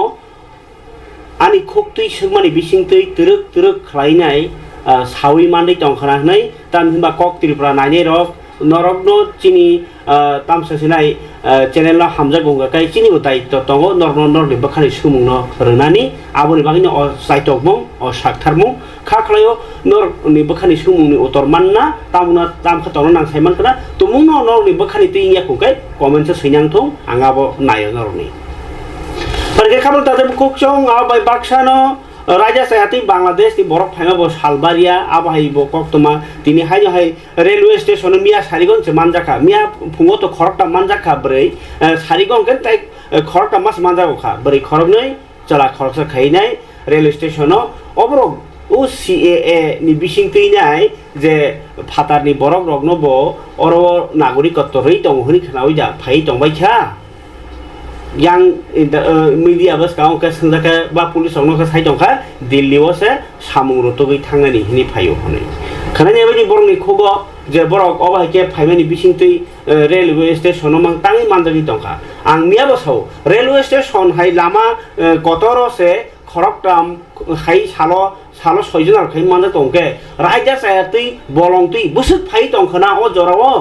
आनि खक्तै सुंमानि बिसिंतै तिरक तिरक खालायनाय सावि मानै टंखानानै तामहिनबा कक त्रिपुरा नायनाय रक नरकनो चिनि तामसासिनाय चेनेल हामजा गंगाकाय चिनि दायित्व दङ नरनि बखानि सुमुंनो रोनानि आबोनि बागैनो साइटकमु अ साक्थारमु खाख्लायो नरनि बखानि सुमुंनि उत्तर मानना तामुना तामखातावनो नांसायमान kana तुमुंनो नरनि बखानि तैया खुकाय कमेन्टस सैनांथौ आंगाबो नायो नरनि परगे खाबल तादे बुकचं आबाय बाक्सानो राजा सायाती बांग्लादेश ती बरफ फाइमा बो सालबारिया आबाहाय बो कक्तमा तिनि हाय रेलवे स्टेशन मिया सारिगन से मानजाखा मिया फुङो तो खरकटा मानजाखा ब्रै सारिगन के ताइ खरकटा मास मानजाखा ब्रै खरगनै चला खरकसा खाइनाय रेलवे स्टेशन अबरो ओ सीएए नि बिसिं तैनाय जे फातारनि बरफ रगनो बो अरो नागरिकत्व रै दङ हनि खनावै जा phi दंबायखा yang media bas kau ke senjata ba polis orang ke sai dongka Delhi wase samung roto gei tangnani hini phayo hone khana ne bani borong ni khogo je borok oba ke phaimani bising tei railway station mang tangi manjagi dongka ang mia basau railway station hai lama kotoro se khoroktam khai salo soijon ar khai manja tongke raja sayatei bolong tei busuk phai tongkhana o jorao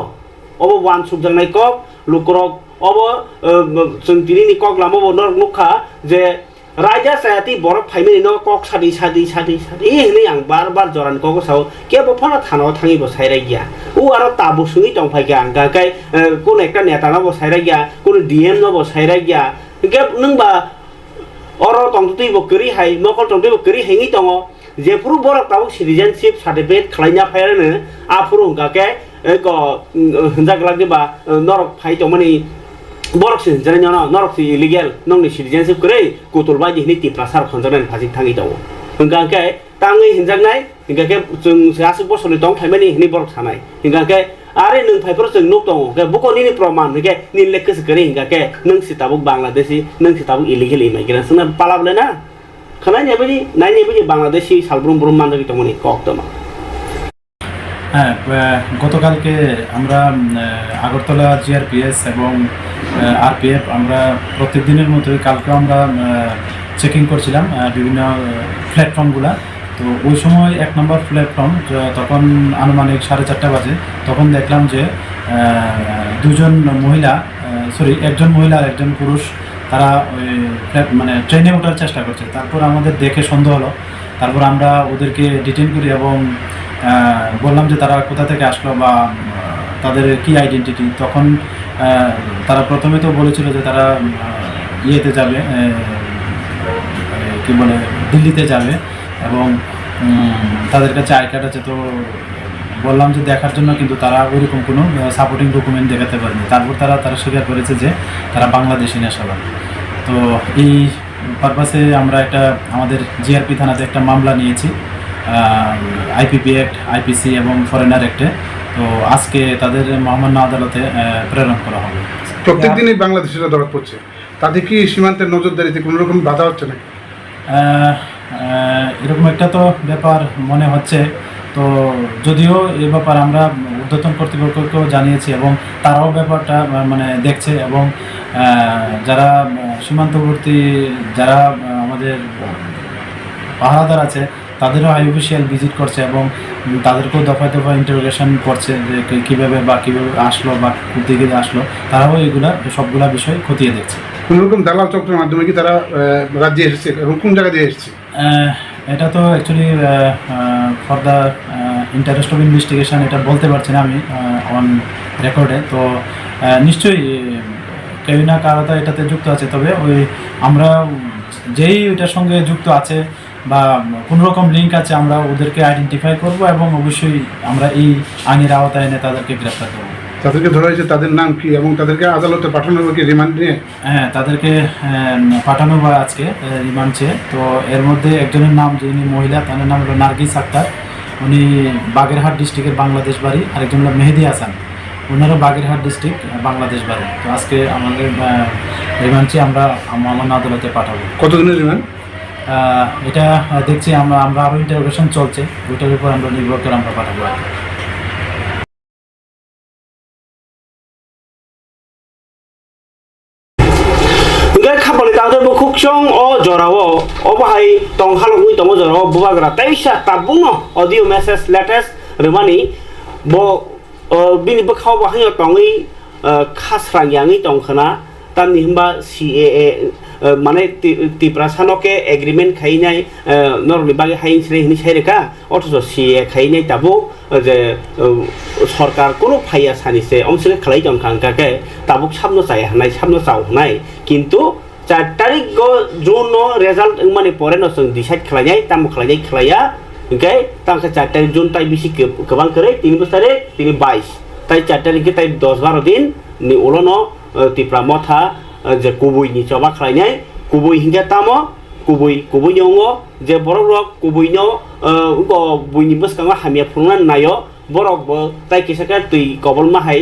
obo wan subjangnai kok lukrok अब जों दिनैनि कक लामो नर नुखा जे राजा सायाती बरफ फाइमेनि न कक सादी हनै आं बार बार जरान कक साव के बफाना थानाव थाङि बसायराय गया उ आरो ताबु सुङि दंफाय गया आं गाय कोन एकटा नेता न बसायराय गया कोन डीएम न बसायराय गया के नोंबा अरो तंगतै बकरि हाय नकल तंगतै बकरि हेङि दङ जेफुरु बरफ ताबु सिटिजेनशिप सार्टिफिकेट खालायना फायरानो आफुरु गाके क हनजागलागबा नरक फाइ दंमानि बरक से जरे न्याना नरक से इलीगल नंगनि सिटिजेनशिप करे कुतुलबाय दिनि तिप्रासार खनजानाय फाजि थाङि दाव हंगाके ताङै हिनजागनाय हंगाके जों सासे बसलि दं फाइमानि हिनि बरक थानाय हंगाके आरे नों फाइफोर जों नक दङ के बुकनिनि प्रमाण हंगे निले केस करे हंगाके नों सिताबु बांग्लादेशी नों सिताबु इलीगल इमाइग्रेशन ना पालाबले ना खानाय नेबादि नाय नेबादि बांग्लादेशी सालब्रुम ब्रुम मानजागि दंमनि कक्तमा হ্যাঁ গতকালকে আমরা আগরতলা জিআরপিএস এবং আরপিএফ আমরা প্রত্যেক দিনের মতোই কালকেও আমরা চেকিং করছিলাম বিভিন্ন প্ল্যাটফর্মগুলো তো ওই সময় 1 নম্বর প্ল্যাটফর্ম তখন আনুমানিক 4:30 বাজে তখন দেখলাম যে একজন মহিলা আর একজন পুরুষ তারা ওই মানে ট্রেনে ওঠার চেষ্টা করছে তারপর আমাদের দেখে সন্দেহ হলো তারপর আমরা ওদেরকে ডিটেইন করি এবং বললাম যে তারা কোথা থেকে আসলো বা তাদের কি আইডেন্টিটি তখন তারা প্রথমে তো বলেছিল যে তারা ইয়েতে যাবে কি বলে দিল্লিতে যাবে এবং তাদের কাছে আই কার্ড আছে, তো বললাম যে দেখার জন্য, কিন্তু তারা ওইরকম কোনো সাপোর্টিং ডকুমেন্ট দেখাতে পারেনি। তারপর তারা স্বীকার করেছে যে তারা বাংলাদেশি নেশাবান। তো এই পারপাসে আমরা একটা আমাদের জিআরপি থানাতে একটা মামলা নিয়েছি, আইপিপি অ্যাক্ট, আইপিসি এবং ফরেনার অ্যাক্টে। তো আজকে তাদের মহামান্য আদালতে প্রেরণ করা হবে। প্রত্যেক দিনই বাংলাদেশিরা ধরা পড়ছে, তাতে কি সীমান্তের নজরদারিতে কোনো রকম বাধা হচ্ছে না? এরকম একটা তো ব্যাপার মনে হচ্ছে। তো যদিও এ ব্যাপার আমরা ঊর্ধ্বতন কর্তৃপক্ষকেও জানিয়েছি এবং তারাও ব্যাপারটা মানে দেখছে, এবং যারা সীমান্তবর্তী যারা আমাদের পাহারাদার আছে তাদেরও হাই অফিসিয়াল ভিজিট করছে এবং তাদেরকেও দফায় দফায় ইন্টারোগেশন করছে যে কীভাবে আসলো বা দিকে আসলো। তারাও এইগুলা সবগুলা বিষয় খতিয়ে দেখছে। কোনো রকম দালাল চক্রের মাধ্যমে কি তারা রাজ্যে এসেছে এবং কোন জায়গা দিয়ে এসেছে? এটা তো actually for the interest of investigation এটা বলতে পারছি না আমি অন রেকর্ডে। তো নিশ্চয়ই কেউ না কারো তো এটাতে যুক্ত আছে, তবে ওই আমরা যেই ওইটার সঙ্গে যুক্ত আছে বা কোনো রকম লিঙ্ক আছে আমরা ওদেরকে আইডেন্টিফাই করব এবং অবশ্যই আমরা এই আইনের আওতায় এনে তাদেরকে গ্রেফতার করব। তাদেরকে ধরা হয়েছে, তাদের নাম কি এবং তাদেরকে আদালতে পাঠানো হবে কি রিমান্ড নিয়ে? হ্যাঁ, তাদেরকে পাঠানো হয় আজকে রিমান্ড চেয়ে। তো এর মধ্যে একজনের নাম, যিনি মহিলা, তার নাম হলো নার্গিস আক্তার, উনি বাগেরহাট ডিস্ট্রিক্টের বাংলাদেশ বাড়ি। আরেকজন হলো মেহেদি হাসান, ওনারও বাগেরহাট ডিস্ট্রিক্ট বাংলাদেশ বাড়ি। তো আজকে আমাদের রিমান্ড চেয়ে আমরা মহামান্য আদালতে পাঠাবো। কতদিনের রিমান্ড? এটা দেখছি আমরা আরও ইন্টারোগেশন চলছে, ওইটার উপর আমরা নির্ভর করে আমরা পাঠাবো। খাপলি তাদের বুকুকসং ও জরাও ও বাহাই টং হালুই টং জরাও বুবাগ্রা তাইসা তাবুং অডিও মেসেজ লেটেস্ট রেমানি ব বিনি বখাও বাহাই টংই খাসরাंगियांगै टंखना तानि हम्बा CAA माने तिप्रासानके एग्रीमेंट खाइनाय नरनि बागे हाइन सिरे हिनि साइरेका अथच CAA खाइनाय ताबो जे सरकार कोनो फाइया सानिसे अमसके खलाई टंखांकाके ताबो सामनो जाय हानाय सामनो जाव हानाय किन्तु 4 तारिख जुन रेजाल्ट माने परे न जों डिसाइड खालायनाय ताम खालायनाय खालाया ओके तांका 4 तारिख जुन ताइ बिसि गोबां करे 3 बोसोरे 22 ताइ 4 तारिख ताइ 10-12 दिन नि उलनो तिप्रा मथा जे कुबुइनि चबा खालायनाय कुबुइ हिंगा तामो कुबुइ नंगो जे बरक कुबुइनो बुइनि बसकांगा हामिया फुंना नायो बरक ताइ किसका तुइ कबल माहाय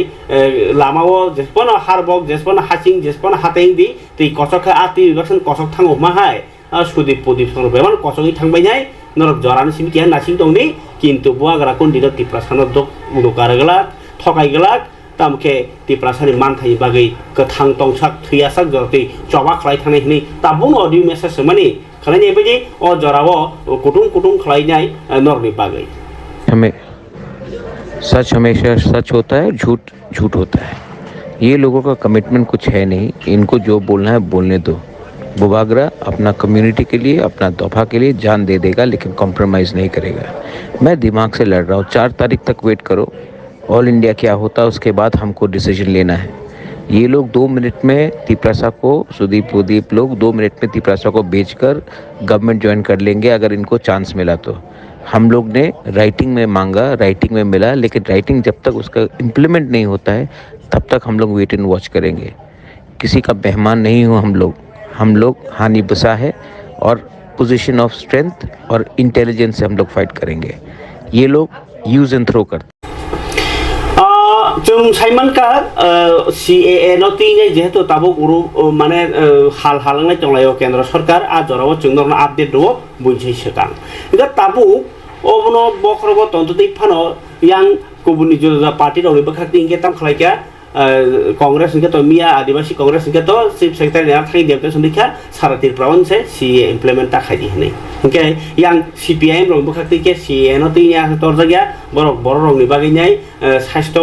लामाओ जेसपन हारबक जेसपन हासिं जेसपन हातें दि तुइ कसका आति गसन कसक थांगो माहाय सुदीप पुदीप सर बेमान कसकि थांबायनाय नरक जरान सिमितिया नासिं दंनि किन्तु बुवाग्रा कोन्दिनो तिप्रासानो दुकारगला थगायगला तामके तिप्रासानि मानथाय बागै गोथां तंसाक थैयासाक जरति चबा खालाय थांनाय हिनि ताबुं अडियो मेसेज माने खालायनाय बायदि अ जराव कुटुं खालायनाय नरनि बागै हमें सच हमेशा सच होता है, झूठ झूठ होता है। ये लोगों का कमिटमेंट कुछ है नहीं, इनको जो बोलना है बोलने दो। बुबाग्रा अपना कम्युनिटी के लिए, अपना दफा के लिए जान दे देगा, लेकिन कॉम्प्रोमाइज़ नहीं करेगा। मैं दिमाग से लड़ रहा हूँ, 4 तारीख तक वेट करो, ऑल इंडिया क्या होता है उसके बाद हमको डिसीजन लेना है। ये लोग 2 मिनट में तिप्रासा को, सुदीप लोग 2 मिनट में तिप्रासा को बेचकर गवर्नमेंट ज्वाइन कर लेंगे अगर इनको चांस मिला तो। हम लोग ने राइटिंग में मांगा, राइटिंग में मिला, लेकिन राइटिंग जब तक उसका इम्प्लीमेंट नहीं होता है तब तक हम लोग वेट एंड वॉच करेंगे। किसी का मेहमान नहीं हो हम लोग हानि बसा है और पोजीशन ऑफ स्ट्रेंथ और इंटेलिजेंस से हम लोग फाइट करेंगे। ये लोग यूज एंड थ्रो करते जों साइमनका CAA नटिङै जेहेतु ताबो गुरु माने हाल हालांनाय दंलायो केन्द्र सरकार आ जराव जों नरना आपडेट दो बुझै सकां इदा ताबो अबनो बखरबो तन्तदै फानो यां गुबुननि जोजा पार्टी रनि बखाति इंगे ताम खलायका कांग्रेस इनके तो मिया आदिवासी कांग्रेस इनके तो चीफ सेक्रेटारी ना थाई देवते संदिखा सारातिर प्रावन से CAA इम्प्लीमेंट ता खायदि हनै ओके यां CPIM रं बखाति के CAA नटिङा तरजाया बर रंनि बागैनाय स्वास्थ्य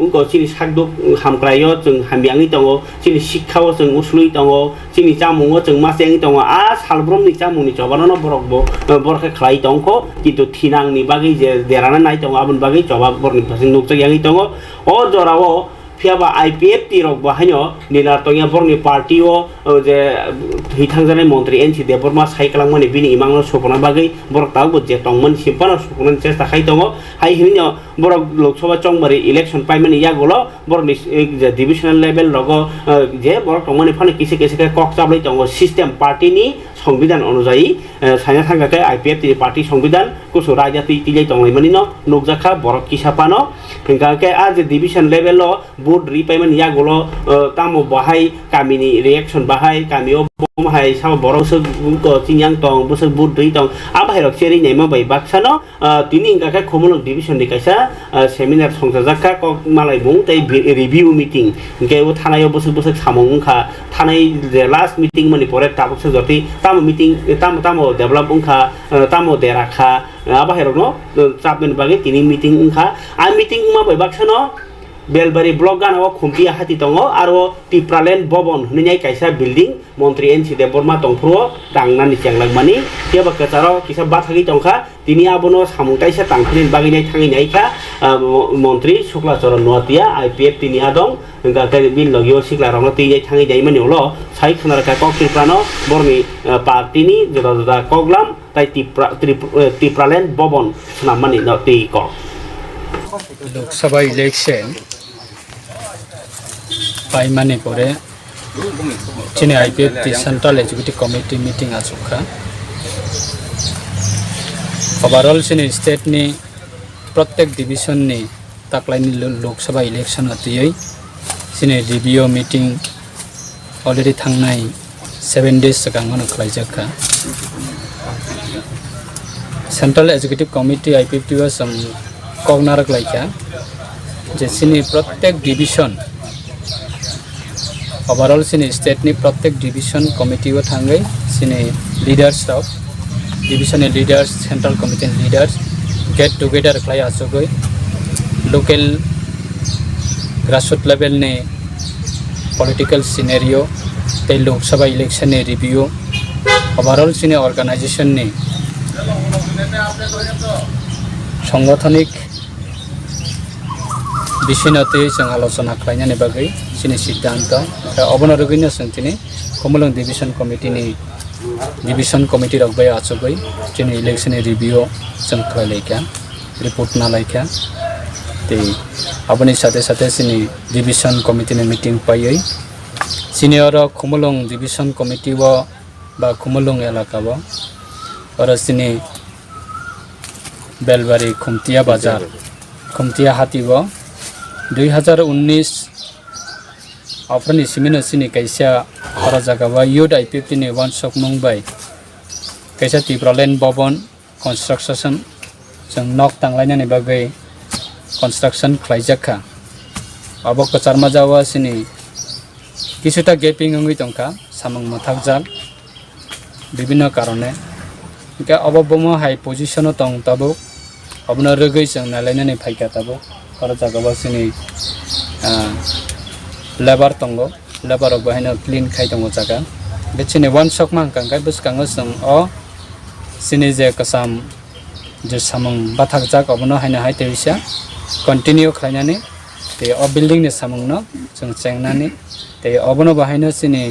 उनको चिनि सागदुक हामक्रायो जों हामियांगै दङ चिनि शिक्षाव जों उसलुइ दङ चिनि जामुङो जों मासेंगै दङ आ सालब्रमनि जामुंनि जबानो बरखे खलाय दंखो किन्तु थिनांनि बागै जे देराना नाय दङ आबुन बागै जवाब बरनि फारसे नुकजायांगै दङ अ जराव फियाबा IPF रक बाहायनो निनार तंगिया बरनि पार्टी ओ जे हिथांजानाय मन्त्रि एनसि देबरमा साइकलांमानि बिनि इमांनो सपना बागै बरक तागबो जे तंमोन सिम्पानो सपनानि चेष्टा खाय दङ हाय हिनो बरक लोकसभा चंबारि इलेक्शन पाइमानि यागोलो बरनि जे डिविजनल लेभेल रगो जे बरक तंमोनि फाने किसे किसे कक चाबलै दङ सिस्टेम पार्टीनि संविधान अनुযায়ী साइना थांगाके IPF नि पार्टी संविधान कुसु रायजाति तिलै दङैमानि न नुकजाखा बरक किसापानो हिंगाके आज डिविजन लेभेल बोर्ड रिपाइमेन्ट यागोलो तामो बाहाय कामिनि रिएक्शन बाहाय कामियो बाहाय साव बरसो चिंयां दं बसो बोर्ड दै दं आबाहायरक सेरि नेमा बै बाक्सानो तिनि हिंगाके खुमुलुक डिविजन नि कायसा सेमिनार संजाजाखा कक मालाय बुं तै रिभिउ मिटिं हिंगे थानायाव बसो सामंखा थानाय जे लास्ट मिटिं मनि परे ताबसो जति तामो मिटिं तामो डेभलप उंखा तामो देराखा आबाहायरक न चापमेन बागै तिनि मिटिं उंखा आ मिटिं मा बै बाक्सानो बेलबारी ब्लक गानाव खुमपिया हाति दङ आरो टिप्रालेन्ड भवन होननाय कायसा बिल्डिं मन्त्रि एनसि देबरमा दंफ्रो दांनानि चेंलांमानि याबा कचाराव किसा बाथागि दंखा तिनि आबनो सामुंताइसा तांखिनि बागिनाय थांगिनायखा मन्त्रि शुक्लाचरण नोआतिया IPF तिनि आदं गाते बिल लगियो सिक्ला रंग तिनै थांगि जायमानि उलो साइ खनारका कक्टिप्रानो बरनि पार्टीनि जदा जदा कगलाम ताइ टिप्रालेन्ड भवन नाममानि नति क लोकसभा इलेक्शन पाइमानि परे चिने IPF central executive committee meeting आचुखा ओवरऑल चिने स्टेट नि प्रत्येक डिविजन नि ताकलाइनि लोकसभा इलेक्शन अतियै चिने रिव्यू मीटिंग अलरेडी थांनाय 7 days सिगाङावनो खालायजाखा सेंट्रल एग्जीक्यूटिव कमिटी IPF जों कगनारक लाइका जेसिनी प्रत्येक डिविजन ओवरऑल सिनी स्टेट नि प्रत्येक डिविजन कमिटी व थांगै सिनी leaders of division leaders central committee leaders get together खालाय आसोगै लोकल ग्रासरूट लेवल ने पॉलिटिकल सिनेरियो ते लोकसभा इलेक्शन ने रिव्यू ओवरऑल सिनी ऑर्गेनाइजेशन ने संगठनिक विषयनते जों आलोचना खालायनानै बागै सिनि सिद्धांत अबनो रगैनो सोंथिनि खुमुलुं डिविजन कमिटी रगबाय आचुगै जोंनि इलेक्शन रिव्यू जों खालायलायखा रिपोर्ट नालायखा ते अबनि साथे साथे सिनि डिविजन कमिटी ने मीटिंग पायै सिनियर खुमुलुं डिविजन कमिटी व बा खुमुलुं एलाका व और सिनि बेलबारी खुमतिया बाजार खुमतिया हाती व 2019 आफ्रनि सिमिनो सिनि कैसा हर जगह यूथ IPF नि वन शॉप मुंबई कैसा टिप्रालेन्ड भवन कंस्ट्रक्शन जों नक तांलायनानै बागै कंस्ट्रक्शन खालायजाखा अब कचारमा जावा सिनि किछुटा गेपिं होंगै दंखा सामं मथाकजाक विभिन्न कारणे के अब बमो हाई पोजिशन दं तबो अबनो रगै जों नालायनानै फायका तबो हर जगह सिनि लेबार दंगो लेबार बाहायनो क्लीन खाय दंगो जागा बेचिनि वन शॉप मा कांगाय बसकाङो जों अ सिनि जे कसाम जे सामं बाथाक जाक अबनो हायना हाय तेबिसा कन्टिन्यू खालायनानै ते अ बिल्डिं नि सामंनो जों चेंनानै ते अबनो बाहायनो सिनि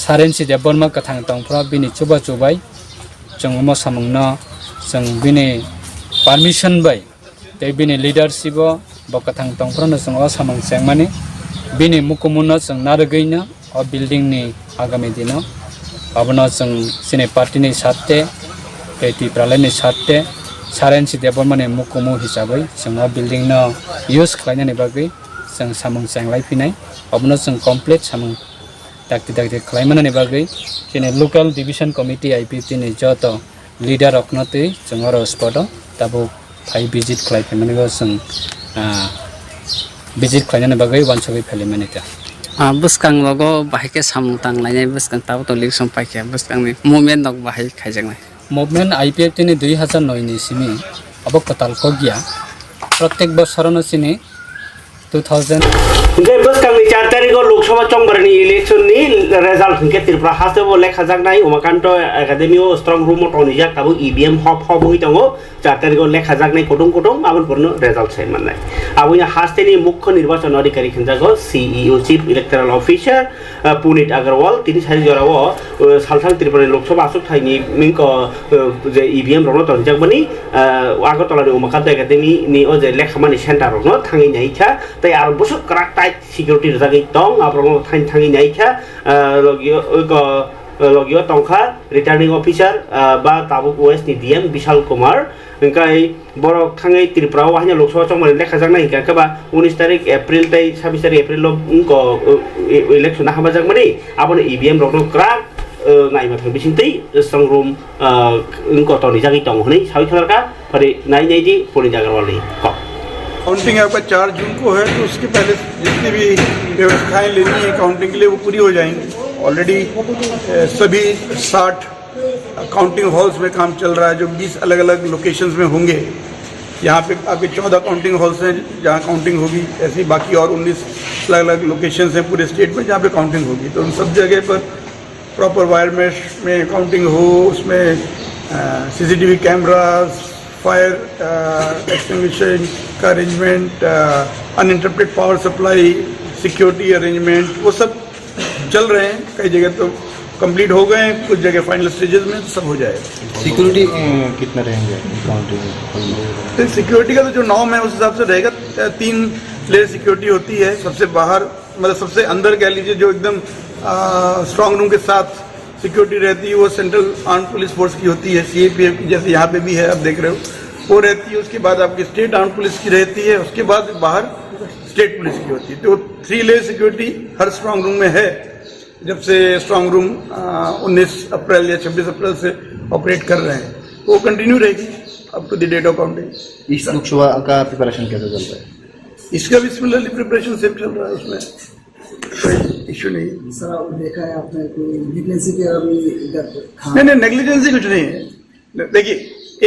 सारेनसि देबरमा कथां दंफ्रा बिनि चुबा चुबाय जों अमो सामंनो जों बिनि परमिशन बाय ते बिनि लीडरशिप बकथां दंफ्रानो जों अ सामं चेंमानि बिनि मुकुमुनो जों नारगैनो अ बिल्डिं नि आगामी दिनाव अबनो जों सिनि पार्टी नि साथे केटी प्रालेनि साथे सारेनसि देबरमाने मुकुमु हिसाबै जों अ बिल्डिं न यूज खालायनानै बागै जों सामं चेंलायफिनाय अबनो जों कमप्लीट सामं दाक्ति खालायमानानै बागै सिनि लोकल डिविजन कमिटी IPF नि जत लीडर अखनते जों अर स्पट ताबो फाइ विजिट खालायफिननानै जों विजिट खालायनानै बागै वानसगै फेलिमानिता बुसकां लगो बाहायके सामं तांलायनाय बुसकां ताबो तो इलेक्शन पाइके बुसकां नि मूवमेंट दग बाहाय खायजांनाय मुभमेंट IPF नि 2009 नि सिमी अब कताल को गया प्रत्येक बছरनो सिनी 2000 बस 4 तारिख लोकसभा लोकसभा चंबरनि इलेक्शननि रिजाल्ट हिंके त्रिपुरा हासबो लेखाजाकनाय उमाकान्त एकाडेमियाव स्ट्रं रूम टनिजाक ताबो ईवीएम हब हबुइ दङ 4 तारिखआव लेखाजाकनाय कुटुं कुटुं आबनफोरनो रिजाल्ट सायमाननाय आबुनि हास्टेनि मुख्य निर्वाचन अधिकारी खिनजागो CEO chief electoral officer Punit Agarwal तिनि सारि जराव सालथां त्रिपुरा लोकसभा आसुथायनि मिंको जे ईवीएम रनो टनिजाकबनि आगरतलानि उमाकान्त एकाडेमि नि ओ जे लेखामानि सेन्टार रनो थाङै नायखा तै आरो बुसु क्राक टाइट सिक्युरिटी रजागै दं आब्रनो थाङै नायखा लगियो टंखा रिटार्निंग ऑफिसर बा ताबुक वेस्ट नि डीएम विशाल कुमार इंकाय बरक थाङै त्रिपुरा वाहिनी लोकसभा चंबरनि लेखाजाकनाय हिंकाबा 19 तारिख एप्रिल तै 26 तारिख एप्रिल उनको इलेक्शन हाबाजाकमनि आबनो ईवीएम रनो क्राक नायमाथां बिसिंतै स्ट्रं रूम उनको टनिजागै दं हनै सावि खलरका फरे नायनायदि पुनीत अग्रवालनि काउंटिंग आपका 4 जून को है तो उसके पहले जितनी भी व्यवस्थाएं लेनी है काउंटिंग के लिए वो पूरी हो जाएंगी। ऑलरेडी सभी 60 काउंटिंग हॉल्स में काम चल रहा है जो 20 अलग अलग लोकेशंस में होंगे। यहाँ पे आपके 14 काउंटिंग हॉल्स हैं जहाँ काउंटिंग होगी, ऐसे ही बाकी और 19 अलग अलग लोकेशंस हैं पूरे स्टेट में जहाँ पे काउंटिंग होगी। तो उन सब जगह पर प्रॉपर वायर मेश में काउंटिंग हो, उसमें सीसीटीवी कैमरास, फायर एक्सटिंग्विशर का arrangement, uninterrupted power supply, security arrangement, वो सब चल रहे हैं। कई जगह तो कंप्लीट हो गए हैं, कुछ जगह फाइनल स्टेजेस में, तो सब हो जाएगा। सिक्योरिटी कितना रहेंगे काउंटिंग? तो सिक्योरिटी का तो जो नॉर्म है उस हिसाब से रहेगा। 3 लेयर सिक्योरिटी होती है। सबसे बाहर मतलब सबसे अंदर कह लीजिए जो एकदम स्ट्रांग रूम के साथ सिक्योरिटी रहती है वो सेंट्रल आर्म पुलिस फोर्स की होती है, सीएपीएफ की, जैसे यहाँ पे भी है आप देख रहे हो, वो रहती है। उसके बाद आपकी स्टेट आर्म पुलिस की रहती है, उसके बाद बाहर स्टेट पुलिस की होती है। तो 3 लेयर सिक्योरिटी हर स्ट्रांग रूम में है। जब से स्ट्रांग रूम 19 अप्रैल या 26 अप्रैल से ऑपरेट कर रहे हैं तो वो कंटिन्यू रहेगी up to the date of counting. इस लोकसभा का प्रिपरेशन कैसे चल रहा है? इसका भी सिमिलरली प्रिपरेशन सेम चल रहा है, उसमें कोई इश्यू नहीं। सर आप देखा है आपने कोई नेग्लिजेंसी के अभी इधर? नहीं, नेग्लिजेंसी कुछ नहीं है। देखिए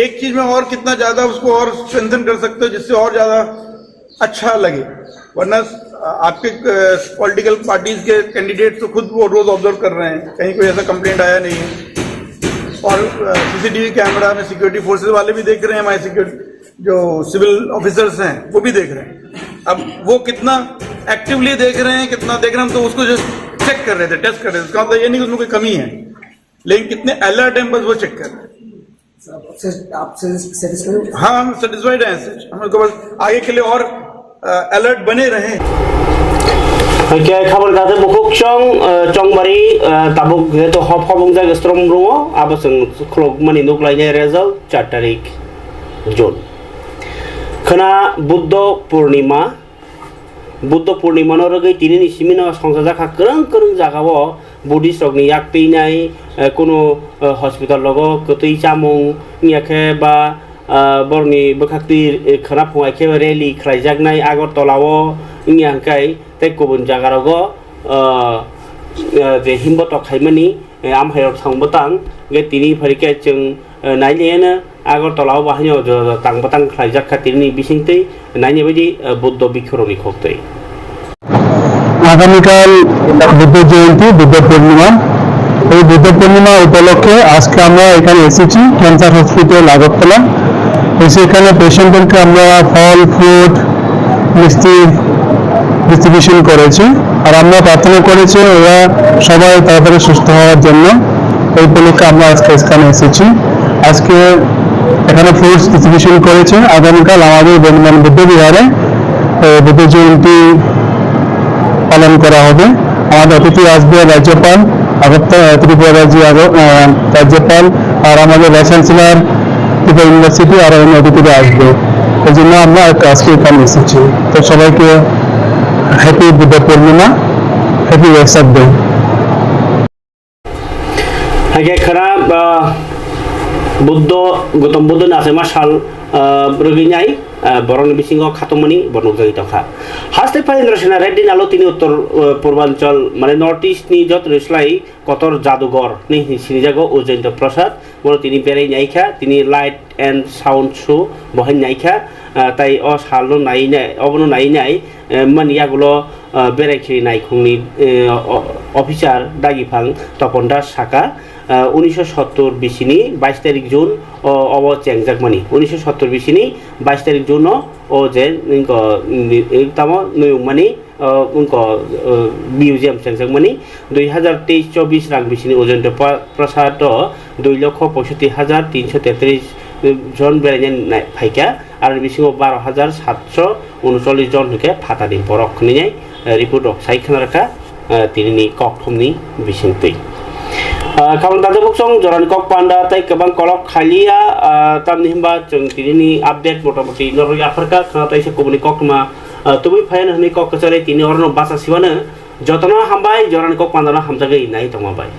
एक चीज में और कितना ज्यादा उसको और स्ट्रेंथन कर सकते हो जिससे और ज्यादा अच्छा लगे, वरना आपके पॉलिटिकल पार्टीज के कैंडिडेट तो खुद वो रोज ऑब्जर्व कर रहे हैं, कहीं कोई ऐसा कंप्लेंट आया नहीं है। और सीसीटीवी कैमरा में सिक्योरिटी फोर्सेज वाले भी देख रहे हैं, हमारे सिक्योरिटी जो सिविल ऑफिसर्स हैं वो भी देख रहे हैं। अब वो कितना एक्टिवली देख रहे हैं, कितना देख रहे हैं, तो उसको जस्ट चेक कर रहे थे, टेस्ट कर रहे थे। उसका मतलब ये नहीं कि उसमें कोई कमी है, लेकिन कितने अलर्ट हैं बस वो चेक कर रहे हैं। आप सेटिस्फाइड? हाँ, हम सेटिस्फाइड हैं। हमको बस आगे के लिए और अलर्ट बने रहें। Oke, kabar kata bukuk congmari tabuk itu hop jaga strom rungo apa seng klub meninduk lainnya result 4 tarik Jun. Kena Buddha Purnima no rogai tini ni simina songsaja kereng jagawo Buddhist rogni yak pinai kuno hospital logo ketui camung nyake ba borni bekakti kena pungai ke rally krajagnai agor tolawo nyangkai tei kubun jagarago je himbotok khaimani amhairok thangbatang ge tini pharike chung nailena agor tolao bahanya tangbatang khlaijak khatirni bisingtei naine baidi buddha bikhoroni khoktei আগামীকাল বুদ্ধ জয়ন্তী, বুদ্ধ পূর্ণিমা। এই বুদ্ধ পূর্ণিমা উপলক্ষে আজকে আমরা এখানে এসেছি cancer hospital Agartala. এসে এখানে পেশেন্টদেরকে আমরা ফল, ফ্রুট, মিষ্টি ডিস্ট্রিবিউশন করেছি। আর আমরা প্রার্থনা করেছি ওরা সবাই তাড়াতাড়ি সুস্থ হওয়ার জন্য। এই উপলক্ষে আমরা আজকে এখানে এসেছি। আজকে এখানে ফ্রুটস ডিস্ট্রিবিউশন করেছে। আগামীকাল আমাদের বুদ্ধ বিহারে বুদ্ধ জয়ন্তী পালন করা হবে। আমাদের অতিথি আসবে রাজ্যপাল, ত্রিপুরা রাজ্যপাল আর আমাদের ভাইস চ্যান্সেলর ত্রিপুরা ইউনিভার্সিটি আর অন্য অতিথিরা আসবে। এই জন্য আমরা আজকে এখানে এসেছি। তো সবাইকে happy Buddha Purnima, happy Vesak day. Oke, karena Buddha Gautam Buddha নাসেমা সাল রোগিনাই বরং বিসিংহ খাতমনি বর্ণক জয়িতখা হাস্তে ফাইন্দ্র সেনা রেড্ডি নালো তিনি উত্তর পূর্বাঞ্চল মানে নর্থ ইস্ট নি যত রেসলাই কতর জাদুঘর নি সিনিজাগো অজেন্দ্র প্রসাদ বড় তিনি বেড়াই নাইখা তিনি লাইট এন্ড সাউন্ড শো বহেন নাইখা তাই অ সাল নাই নাই অবন নাই নাই মানিয়াগুলো বেড়াইখিরি নাইখুংনি অফিসার দাগিফাং তপন দাস সাকা 1970 বিশিনি 22 তারিখ জুন অব চেংজাকমানি 1970 বিশিনি 22 তারিখ জুন ও যে তাম নয়ুংমানি उनको मिउजियम চেংজাকমানি 2023-24 রাং বিশিনি অজেন্দ্র প্রসাদ 2,65,333 জন বেড়াইনাय फाइका আর বিশিংহ 12,739 জন হকে ফাতানি বরখনি রিপোর্ট সাইখানা রাখা তিনি ককথমনি বিশিংতৈ kawan tanda buksong joran kok panda tai kebang kolok khalia tam ni himba jeng tini update motamoti noroi afrika khana tai se komuni kok ma tumi phayan hani kok kachare tini orno basa siwana jotona hambai joran kok panda na hamjagai nai tongma bai